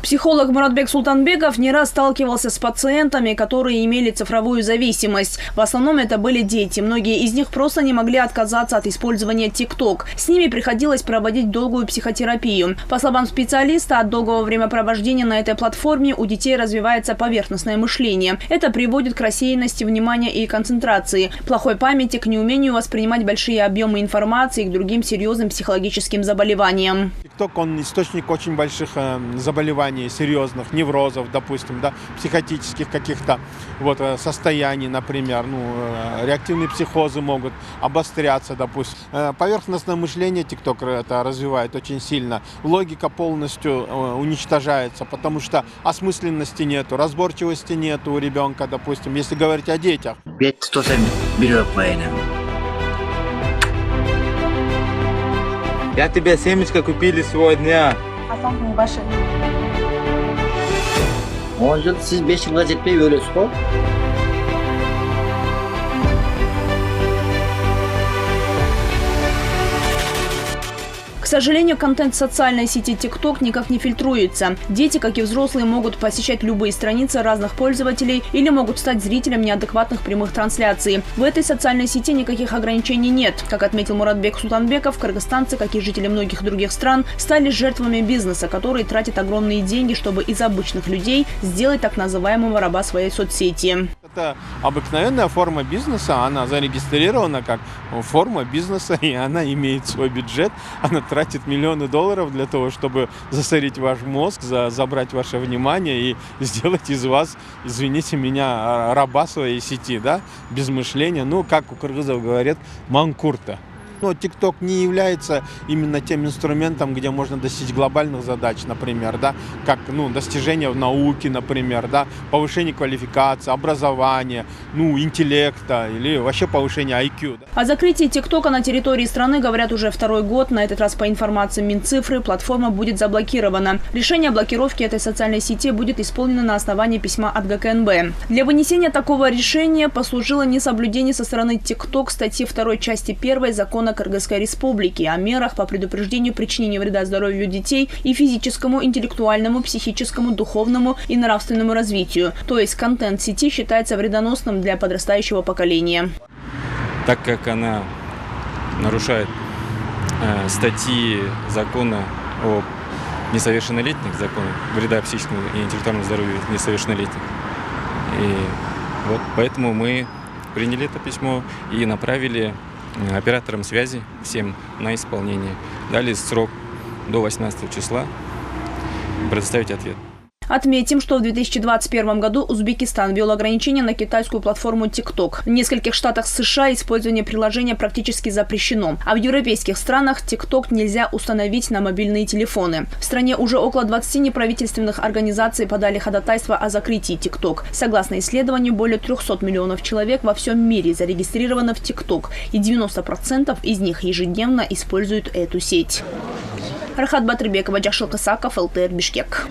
Психолог Муратбек Султанбеков не раз сталкивался с пациентами, которые имели цифровую зависимость. В основном это были дети. Многие из них просто не могли отказаться от использования TikTok. С ними приходилось проводить долгую психотерапию. По словам специалиста, от долгого времяпровождения на этой платформе у детей развивается поверхностное мышление. Это приводит к рассеянности внимания и концентрации, плохой памяти, к неумению воспринимать большие объемы информации и к другим серьезным психологическим заболеваниям. TikTok, он источник очень больших заболеваний, серьезных, неврозов, допустим, да, психотических каких-то состояний, например. Реактивные психозы могут обостряться, допустим. Поверхностное мышление TikTok это развивает очень сильно. Логика полностью уничтожается, потому что осмысленности нету, разборчивости нету у ребенка, допустим, если говорить о детях. Я тебе семечко купили сегодня. Может, siz 5 yılga жетпей өлөсүз го? К сожалению, контент социальной сети TikTok никак не фильтруется. Дети, как и взрослые, могут посещать любые страницы разных пользователей или могут стать зрителем неадекватных прямых трансляций. В этой социальной сети никаких ограничений нет. Как отметил Муратбек Султанбеков, кыргызстанцы, как и жители многих других стран, стали жертвами бизнеса, который тратит огромные деньги, чтобы из обычных людей сделать так называемого раба своей соцсети. Это обыкновенная форма бизнеса, она зарегистрирована как форма бизнеса, и она имеет свой бюджет, она тратит миллионы долларов для того, чтобы засорить ваш мозг, забрать ваше внимание и сделать из вас, извините меня, раба своей сети, да, без мышления, как у кыргызов говорят, манкурта. TikTok не является именно тем инструментом, где можно достичь глобальных задач, например, да, как достижения в науке, например, да, повышение квалификации, образования, интеллекта или вообще повышение IQ. Да. О закрытии TikTok на территории страны говорят уже второй год. На этот раз, по информации Минцифры, платформа будет заблокирована. Решение о блокировке этой социальной сети будет исполнено на основании письма от ГКНБ. Для вынесения такого решения послужило несоблюдение со стороны TikTok статьи 2 части 1 закона Кыргызской Республики о мерах по предупреждению причинения вреда здоровью детей и физическому, интеллектуальному, психическому, духовному и нравственному развитию. То есть контент сети считается вредоносным для подрастающего поколения. Так как она нарушает статьи закона о несовершеннолетних, закона вреда психическому и интеллектуальному здоровью несовершеннолетних. И поэтому мы приняли это письмо и направили операторам связи всем на исполнение. Дали срок до 18 числа предоставить ответ. Отметим, что в 2021 году Узбекистан ввел ограничения на китайскую платформу TikTok. В нескольких штатах США использование приложения практически запрещено. А в европейских странах TikTok нельзя установить на мобильные телефоны. В стране уже около 20 неправительственных организаций подали ходатайство о закрытии TikTok. Согласно исследованию, более 300 миллионов человек во всем мире зарегистрировано в TikTok. И 90% из них ежедневно используют эту сеть. Рахат Батырбекова, Джашыл Кысаков, ЛТР, Бишкек.